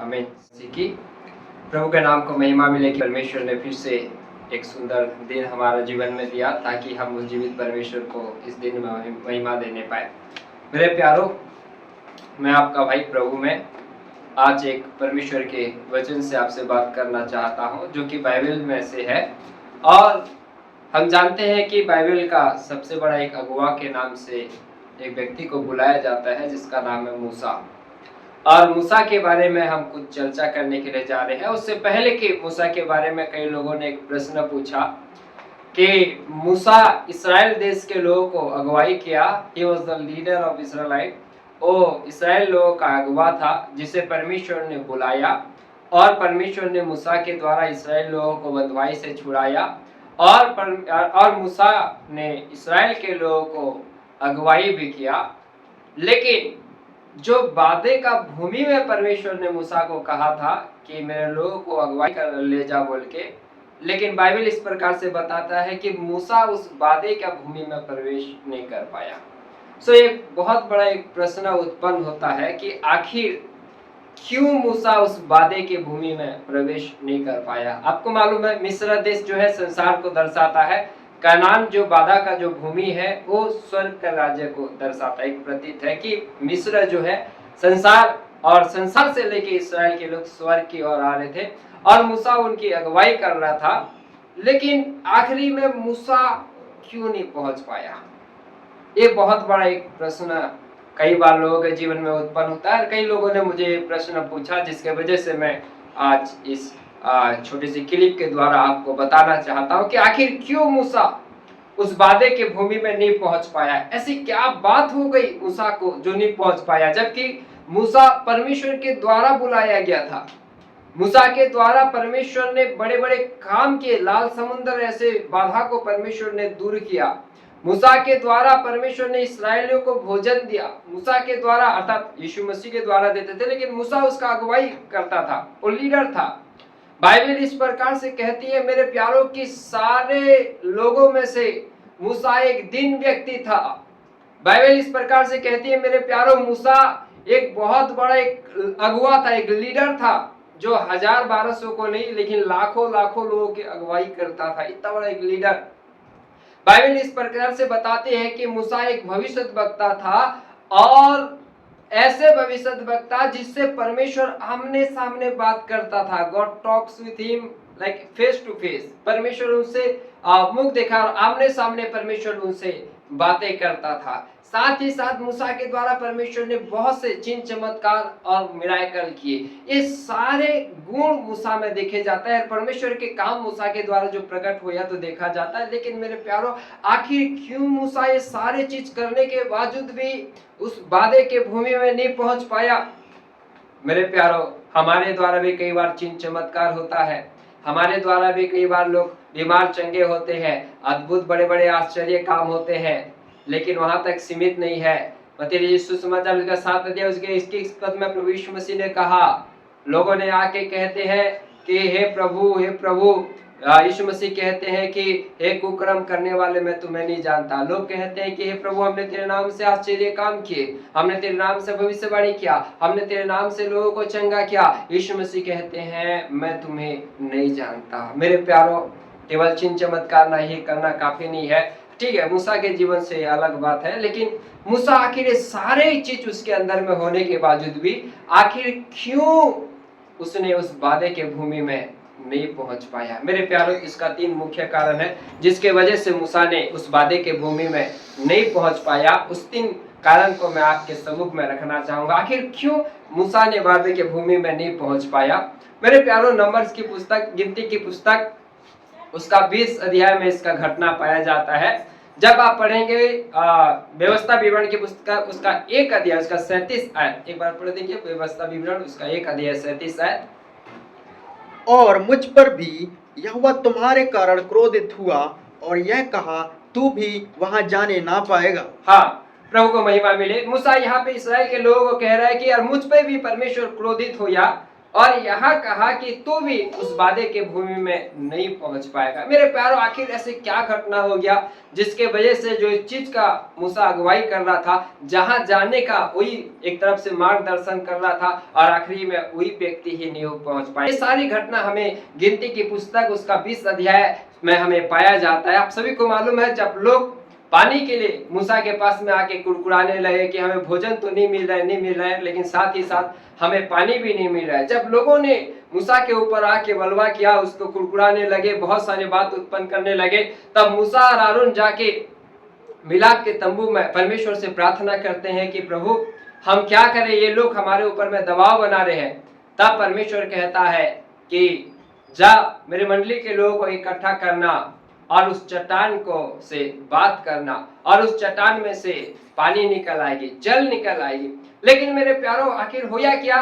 हमें सीखी। प्रभु के नाम को महिमा मिले कि परमेश्वर ने फिर से एक सुंदर दिन हमारा जीवन में दिया ताकि हम उस जीवित परमेश्वर को इस दिन में महिमा देने पाए। मेरे प्यारों, मैं आपका भाई प्रभु में आज एक परमेश्वर के वचन से आपसे बात करना चाहता हूं जो कि बाइबल में से है। और हम जानते हैं कि बाइबल का सबसे बड़ा एक अगुवा के नाम से एक व्यक्ति को बुलाया जाता है जिसका नाम है मूसा। और मूसा के बारे में हम कुछ चर्चा करने के लिए जा रहे हैं। उससे पहले कि मूसा के बारे में कई लोगों ने एक प्रश्न पूछा कि मूसा इस्राएल देश के लोगों को अगुवाई किया। He was the leader of Israelite. वो इस्राएल लोगों का अगुवा था जिसे परमेश्वर ने बुलाया और परमेश्वर ने मूसा के द्वारा इस्राएल लोगों को बंधुआई से छुड़ाया और मूसा ने इस्राएल के लोगों को अगुवाई भी किया। लेकिन जो वादे का भूमि में परमेश्वर ने मूसा को कहा था कि मेरे लोगों को अगुवाई कर ले जा बोल के, लेकिन बाइबल इस प्रकार से बताता है कि मूसा उस वादे का भूमि में प्रवेश नहीं कर पाया। सो एक बहुत बड़ा एक प्रश्न उत्पन्न होता है कि आखिर क्यों मूसा उस वादे के भूमि में प्रवेश नहीं कर पाया। आपको मालूम है मिस्र देश जो है संसार को दर्शाता है। कनान जो वादा का जो भूमि है वो स्वर्ग का राज्य को दर्शाता है। एक प्रतीत है कि मिस्र जो है संसार, और संसार से लेके इस्राएल के लोग स्वर्ग की ओर आ रहे थे और मूसा उनकी अगुवाई कर रहा था। लेकिन आखिरी में मूसा क्यों नहीं पहुंच पाया, ये बहुत बड़ा एक प्रश्न कई बार लोगों के जीवन में उत्पन्न होता है। कई लोगों ने मुझे प्रश्न पूछा जिसके वजह से मैं आज इस छोटी सी क्लिप के द्वारा आपको बताना चाहता हूं कि आखिर क्यों मूसा उस वादे के भूमि में नहीं पहुंच पाया। ऐसी क्या बात हो गई मूसा को जो नहीं पहुंच पाया, जबकि मूसा परमेश्वर के द्वारा बुलाया गया था। मूसा के द्वारा परमेश्वर ने बड़े बड़े काम किए। लाल समुद्र ऐसे बाधा को परमेश्वर ने दूर किया। मूसा के द्वारा परमेश्वर ने इस्राएलियों को भोजन दिया। मूसा के द्वारा अर्थात यीशु मसीह के द्वारा देते थे, लेकिन मूसा उसका अगुवाई करता था, वो लीडर था। बाइबल इस प्रकार से कहती है मेरे प्यारों की सारे लोगों में से मूसा एक दीन व्यक्ति था। बाइबल इस प्रकार से कहती है मेरे प्यारों मूसा एक बहुत बड़ा एक अगुवा था, एक लीडर था जो 1000-1200 को नहीं लेकिन लाखों लाखों लोगों की अगुवाई करता था। इतना बड़ा एक लीडर। बाइबल इस प्रकार से बताते हैं कि मूसा एक भविष्यद्वक्ता था और ऐसे भविष्यद्वक्ता जिससे परमेश्वर आमने सामने बात करता था। God talks with him like face to face. परमेश्वर उनसे मुख देखा और आमने सामने परमेश्वर उनसे बातें करता था। साथ ही साथ मूसा के द्वारा परमेश्वर ने बहुत से चिन्ह चमत्कार और मिराकल किए। ये सारे गुण मूसा में देखे जाता है। परमेश्वर के काम मूसा के द्वारा जो प्रकट हुआ तो देखा जाता है। लेकिन मेरे प्यारों, आखिर क्यों मूसा ये सारे चीज करने के बावजूद भी उस वादे के भूमि में नहीं पहुंच पाया। मेरे प्यारों, हमारे द्वारा भी कई बार चिन्ह चमत्कार होता है। हमारे द्वारा भी कई बार लोग बीमार चंगे होते हैं, अद्भुत बड़े बड़े आश्चर्य काम होते हैं, लेकिन वहां तक सीमित नहीं है। मत्ती यीशु समाचार उसका 7 अध्याय उसके 21 पद में प्रभु यीशु मसीह ने कहा, लोगों ने आके कहते हैं कि हे प्रभु। यीशु मसीह कहते हैं कि हे कुकर्म करने वाले, मैं तुम्हें नहीं जानता। लोग कहते हैं कि हे प्रभु, हमने तेरे नाम से आश्चर्य काम किए, हमने तेरे नाम से भविष्यवाणी किया, हमने तेरे नाम से लोगों को चंगा किया। यीशु मसीह कहते हैं मैं तुम्हें नहीं जानता। मेरे प्यारों, केवल चिन्ह चमत्कार नहीं करना काफी नहीं है। ठीक है, मूसा के जीवन से अलग बात है, लेकिन मूसा आखिर ये सारे चीज उसके अंदर में होने के बावजूद भी आखिर क्यों उसने उस वादे के भूमि में नहीं पहुंच पाया। मेरे प्यारों, इसका 3 मुख्य कारण है जिसके वजह से मूसा ने उस वादे के भूमि में नहीं पहुंच पाया। उस 3 कारण को मैं आपके सम्मुख में रखना चाहूंगा। आखिर क्यों मूसा ने वादे के भूमि में नहीं पहुंच पाया। मेरे प्यारों, नंबर्स की पुस्तक, गिनती की पुस्तक, उसका 20 अध्याय में इसका घटना पाया जाता है। जब आप पढ़ेंगे व्यवस्था विवरण की पुस्तक, उसका 1 अध्याय उसका 37 आयत, एक बार पढ़ देखिए व्यवस्था विवरण उसका 1 अध्याय 37 आयत। और मुझ पर भी यहोवा तुम्हारे कारण क्रोधित हुआ और यह कहा तू भी वहां जाने ना पाएगा। हाँ, प्रभु को महिमा मिले। मूसा यहाँ पे इस्राएल के लोगों को कह रहा है कि यार मुझ पे भी परमेश्वर क्रोधित हुआ और यहाँ कहा कि तू भी उस वादे के भूमि में नहीं पहुंच पाएगा। मेरे प्यारों, आखिर ऐसे क्या घटना हो गया जिसके वजह से जो इस चीज का मूसा अगुवाई कर रहा था, जहां जाने का वही एक तरफ से मार्गदर्शन कर रहा था और आखिरी में वही व्यक्ति ही नहीं पहुंच पाया। ये सारी घटना हमें गिनती की पुस्तक उसका 20 अध्याय में हमें पाया जाता है। आप सभी को मालूम है, जब लोग पानी के लिए मूसा के पास में आके कुड़कुड़ाने लगे कि हमें भोजन तो नहीं मिल रहा है, लेकिन साथ ही साथ हमें पानी भी नहीं मिल रहा है। जब लोगों ने मूसा के ऊपर आके बलवा किया, उसको कुड़कुड़ाने लगे, बहुत सारी बात उत्पन्न करने लगे, तब मूसा और हारून जाके मिलाप के तंबू में परमेश्वर से प्रार्थना करते हैं कि प्रभु हम क्या करें, ये लोग हमारे ऊपर में दबाव बना रहे हैं। तब परमेश्वर कहता है कि जा मेरे मंडली के लोगों को इकट्ठा करना और उस चट्टान को से बात करना और उस चट्टान में से पानी निकल आएगी, जल निकल आएगी। लेकिन मेरे प्यारों, आखिर होया क्या?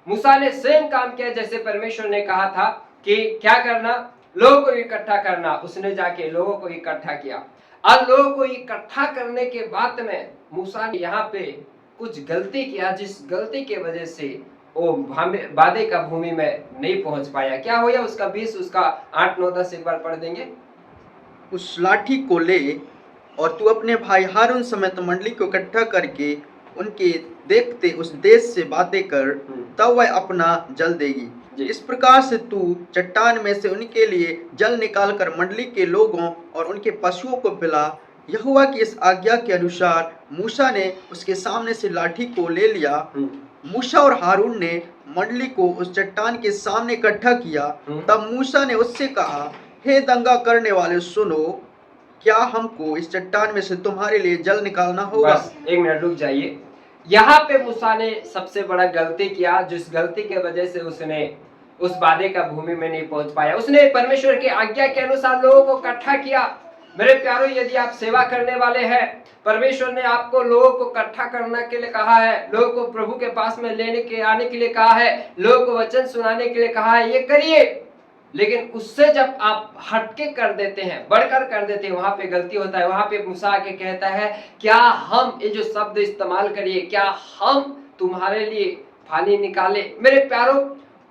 मूसा ने सेम काम किया जैसे परमेश्वर ने कहा था कि क्या करना, लोगों को इकट्ठा करना। उसने जाके लोगों को इकट्ठा किया और लोगों को इकट्ठा करने के बाद में मूसा ने यहाँ पे कुछ गलती किया, जिस गलती के वजह से वो वादे का भूमि में नहीं पहुंच पाया। क्या होया उसका 20, उसका 8, 9, 10 एक बार पढ़ देंगे। उस लाठी को ले और तू अपने भाई हारून समेत मंडली को इकट्ठा करके उनके देखते उस देश से बातें कर, तब वह अपना जल देगी। इस प्रकार से तू चट्टान में से उनके लिए जल निकाल कर मंडली के लोगों और उनके पशुओं को पिला। यहोवा की इस आज्ञा के अनुसार मूसा ने उसके सामने से लाठी को ले लिया। मूसा और हारून ने मंडली को उस चट्टान के सामने इकट्ठा किया। तब मूसा ने उससे कहा, हे दंगा करने वाले, सुनो, क्या हमको इस चट्टान में से तुम्हारे लिए जल निकालना होगा? बस एक मिनट रुक जाइए। यहाँ पे मूसा ने सबसे बड़ा गलती किया, जिस गलती के वजह से उसने उस वादे का भूमि में नहीं पहुंच पाया। उसने परमेश्वर की आज्ञा के अनुसार लोगों को इकट्ठा किया। मेरे प्यारों, यदि आप सेवा करने वाले हैं, परमेश्वर ने आपको लोगों को इकट्ठा करने के लिए कहा है, लोगों को प्रभु के पास में आने के लिए कहा है, लोगों को वचन सुनाने के लिए कहा है, ये करिए। लेकिन उससे जब आप हटके कर देते हैं, बढ़कर कर देते हैं, वहां पे गलती होता है। वहां पे मूसा आके कहता है, क्या हम, ये जो शब्द इस्तेमाल करिए, क्या हम तुम्हारे लिए पानी निकाले? मेरे प्यारों,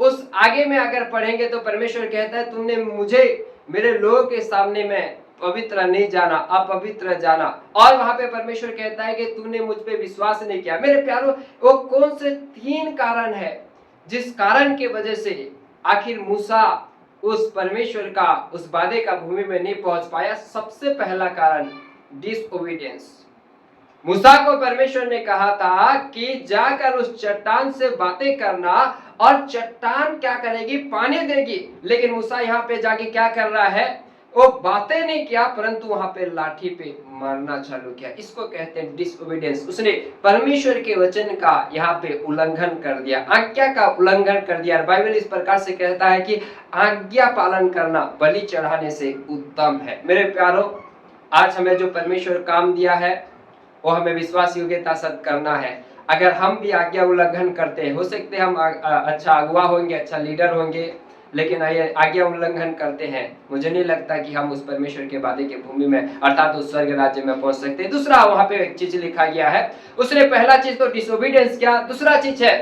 उस आगे में अगर पढ़ेंगे तो परमेश्वर कहता है, तुमने मुझे मेरे लोगों के सामने में पवित्र नहीं जाना, अपवित्र जाना। और वहां पे परमेश्वर कहता है कि तूने मुझ पे विश्वास नहीं किया। मेरे प्यारों, वो कौन से 3 कारण है जिस कारण के वजह से आखिर मूसा उस परमेश्वर का उस वादे का भूमि में नहीं पहुंच पाया? सबसे पहला कारण डिसओबीडियंस। मूसा को परमेश्वर ने कहा था कि जाकर उस चट्टान से बातें करना और चट्टान क्या करेगी? पानी देगी। लेकिन मूसा यहाँ पे जाके क्या कर रहा है? वो बातें नहीं किया, परंतु वहां पे लाठी पे मारना चालू किया। इसको कहते हैं डिसओबीडियंस। उसने परमेश्वर के वचन का यहाँ पे उल्लंघन कर दिया, आज्ञा का उल्लंघन कर दिया। बाइबल इस प्रकार से कहता है कि आज्ञा पालन करना बलि चढ़ाने से उत्तम है। मेरे प्यारों, आज हमें जो परमेश्वर काम दिया है वो हमें विश्वास योग्यता सद करना है। अगर हम भी आज्ञा उल्लंघन करते हैं, हो सकते हम अच्छा अगुवा होंगे, अच्छा लीडर होंगे, लेकिन आज्ञा उल्लंघन करते हैं, मुझे नहीं लगता कि हम उस परमेश्वर के वादे के भूमि में अर्थात उस स्वर्ग राज्य में पहुंच सकते हैं। दूसरा वहां पे एक चीज लिखा गया है, उसने पहला चीज तो डिसोबीडियंस किया, दूसरा चीज है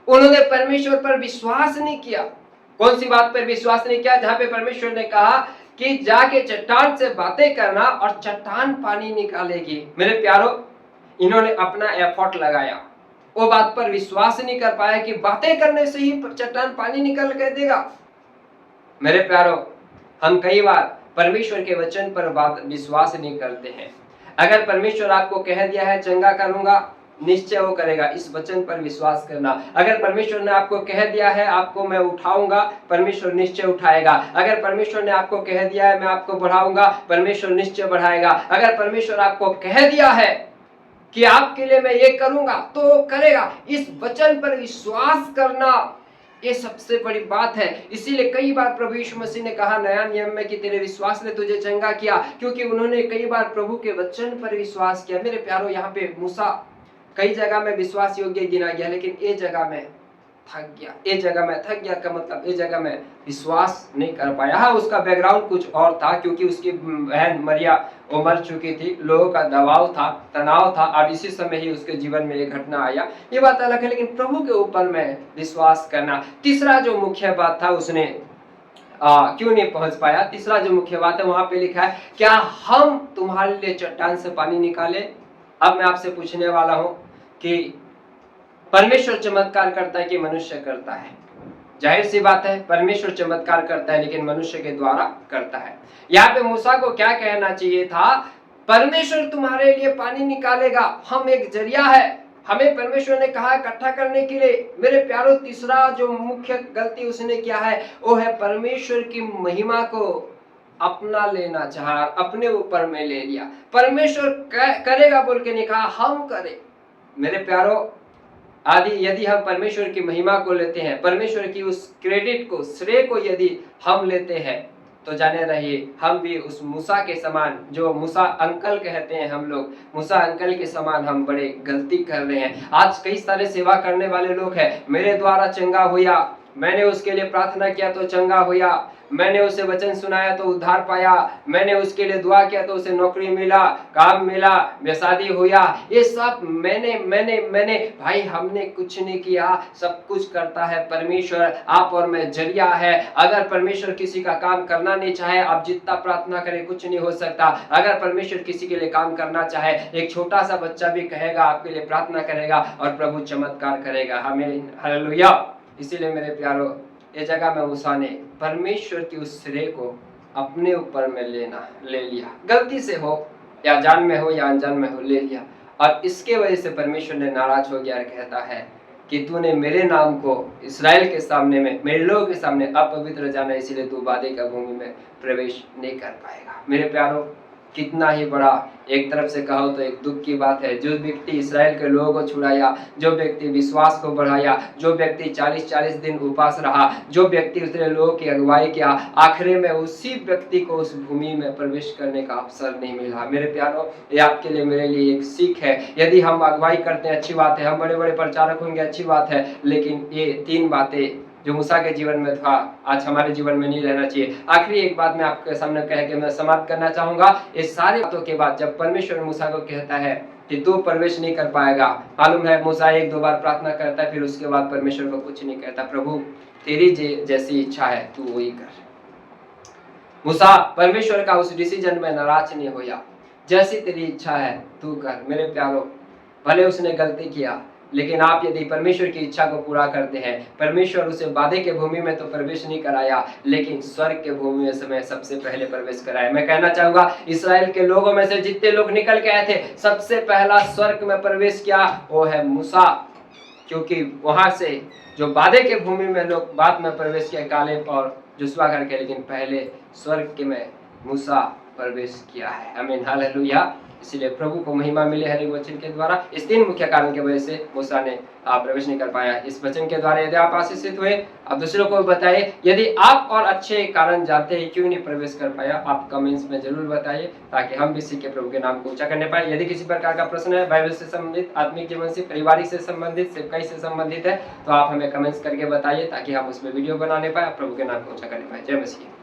उन्होंने परमेश्वर पर विश्वास नहीं किया। कौन सी बात पर विश्वास नहीं किया? जहां पे परमेश्वर ने कहा कि जाके चट्टान से बातें करना और चट्टान पानी निकालेगी। मेरे प्यारों, इन्होंने अपना एफर्ट लगाया, वो बात पर विश्वास नहीं कर पाया कि बातें करने से ही चट्टान पानी निकल के देगा। मेरे प्यारों, हम कई बार परमेश्वर के वचन पर विश्वास नहीं करते हैं। अगर परमेश्वर आपको कह दिया है चंगा करूंगा, निश्चय वो करेगा, इस वचन पर विश्वास करना। अगर परमेश्वर ने आपको कह दिया है आपको मैं उठाऊंगा, परमेश्वर निश्चय उठाएगा। अगर परमेश्वर ने आपको कह दिया है मैं आपको बढ़ाऊंगा, परमेश्वर निश्चय बढ़ाएगा। अगर परमेश्वर आपको कह दिया है कि आपके लिए मैं ये करूंगा तो वो करेगा। इस वचन पर विश्वास करना ये सबसे बड़ी बात है। इसीलिए कई बार प्रभु यीशु मसीह ने कहा नया नियम में कि तेरे विश्वास ने तुझे चंगा किया, क्योंकि उन्होंने कई बार प्रभु के वचन पर विश्वास किया। मेरे प्यारों, यहाँ पे मूसा कई जगह में विश्वास योग्य गिना गया, लेकिन ये जगह में थक गया। ये जगह में थक गया का मतलब ये जगह में विश्वास नहीं कर पाया। हाँ, उसका बैकग्राउंड कुछ और था, क्योंकि उसकी बहन मरिया वो मर चुकी थी, लोगों का दबाव था, तनाव था, और इसी समय ही उसके जीवन में ये घटना आया, ये बात अलग है। लेकिन प्रभु के ऊपर में विश्वास करना। तीसरा जो मुख्य बात था, उसने क्यों नहीं पहुंच पाया? तीसरा जो मुख्य बात है वहां पे लिखा है, क्या हम तुम्हारे लिए चट्टान से पानी निकाले? अब मैं आपसे पूछने वाला हूं कि परमेश्वर चमत्कार करता है कि मनुष्य करता है? जाहिर सी बात है, परमेश्वर चमत्कार करता है, लेकिन मनुष्य के द्वारा करता है। यहाँ पे मूसा को क्या कहना चाहिए था? परमेश्वर तुम्हारे लिए पानी निकालेगा, हम एक जरिया है, हमें परमेश्वर ने कहा इकट्ठा करने के लिए। मेरे प्यारों, तीसरा जो मुख्य गलती उसने किया है वो है परमेश्वर की महिमा को अपना लेना चाहा, अपने ऊपर में ले लिया। परमेश्वर करेगा बोल के नहीं कहा, हम करें। मेरे प्यारों, यदि हम परमेश्वर की महिमा को लेते हैं, परमेश्वर की उस क्रेडिट को, श्रेय को यदि हम लेते हैं, तो जाने रहिए हम भी उस मूसा के समान, जो मूसा अंकल कहते हैं हम लोग, मूसा अंकल के समान हम बड़े गलती कर रहे हैं। आज कई सारे सेवा करने वाले लोग हैं, मेरे द्वारा चंगा हुआ, मैंने उसके लिए प्रार्थना किया तो चंगा हुआ, मैंने उसे वचन सुनाया तो उद्धार पाया, मैंने उसके लिए दुआ किया तो उसे नौकरी मिला, काम मिला, शादी हुआ। ये सब मैंने भाई, हमने कुछ नहीं किया, सब कुछ करता है परमेश्वर। आप और मैं जरिया है। अगर परमेश्वर किसी का काम करना नहीं चाहे, आप जितना प्रार्थना करें कुछ नहीं हो सकता। अगर परमेश्वर किसी के लिए काम करना चाहे, एक छोटा सा बच्चा भी कहेगा आपके लिए प्रार्थना करेगा और प्रभु चमत्कार करेगा। हमें हालेलुया। इसीलिए मेरे प्यारों, ये जगह में मूसा ने परमेश्वर की उस श्रेय को अपने ऊपर में ले लिया, गलती से हो या जान में हो या अनजान में हो, ले लिया। और इसके वजह से परमेश्वर ने नाराज हो गया और कहता है कि तूने मेरे नाम को इस्राएल के सामने में, मेरे लोगों के सामने अपवित्र जाना, इसीलिए तू वादे का भूमि में प्रवेश नहीं कर पाएगा। मेरे प्यारों, कितना ही बड़ा एक तरफ से कहो तो एक दुख की बात है। जो व्यक्ति इस्राएल के लोगों को छुड़ाया, जो व्यक्ति विश्वास को बढ़ाया, जो व्यक्ति 40-40 दिन उपास रहा, जो व्यक्ति उसने लोगों की अगुवाई किया, आखिर में उसी व्यक्ति को उस भूमि में प्रवेश करने का अवसर नहीं मिला। मेरे प्यारों, ये आपके लिए, मेरे लिए एक सीख है। यदि हम अगुवाई करते हैं अच्छी बात है, हम बड़े बड़े प्रचारक होंगे अच्छी बात है, लेकिन ये 3 बातें जो मूसा के जीवन में था, आज हमारे जीवन में नहीं रहना चाहिए। आखिरी एक बात मैं आपके सामने कह के मैं समाप्त करना चाहूंगा। इस सारी बातों के बाद जब परमेश्वर मूसा को कहता है कि तू प्रवेश नहीं कर पाएगा, मालूम है मूसा 1-2 बार प्रार्थना करता है, फिर उसके बाद परमेश्वर को कुछ नहीं कहता। प्रभु तेरी जैसी इच्छा है तू वही कर। मूसा परमेश्वर का उस डिसीजन में नाराज नहीं होया, जैसी तेरी इच्छा है तू कर। मेरे प्यारों, भले उसने गलती किया, लेकिन आप यदि परमेश्वर की इच्छा को पूरा करते हैं, परमेश्वर उसे वादे के भूमि में तो प्रवेश नहीं कराया, लेकिन स्वर्ग के भूमि में समय सबसे पहले प्रवेश कराया। मैं कहना चाहूंगा, इस्राएल के लोगों में से जितने लोग निकल के आए थे, सबसे पहला स्वर्ग में प्रवेश किया वो है मूसा, क्योंकि वहां से जो वादे के भूमि में लोग बाद में प्रवेश किया, कालेब और जोशुआ करके, लेकिन पहले स्वर्ग में मूसा प्रवेश किया है। आमीन, हालेलुया। इसलिए प्रभु को महिमा मिले हर एक वचन के द्वारा। इस 3 मुख्य कारण की वजह से मूसा ने प्रवेश नहीं कर पाया। इस वचन के द्वारा यदि आप आशीषित हुए, आप दूसरों को बताइए। यदि आप और अच्छे कारण जानते हैं क्यों नहीं प्रवेश कर पाया, आप कमेंट्स में जरूर बताइए, ताकि हम भी सीख के प्रभु के नाम को ऊंचा करने पाए। यदि किसी प्रकार का प्रश्न है, बाइबल से संबंधित, आत्मिक जीवन से, पारिवारिक से संबंधित, सेवकाई से संबंधित है, तो आप हमें कमेंट्स करके बताइए, ताकि हम उसमें वीडियो बनाने पाए, प्रभु के नाम को ऊंचा करने पाए। जय मसीह।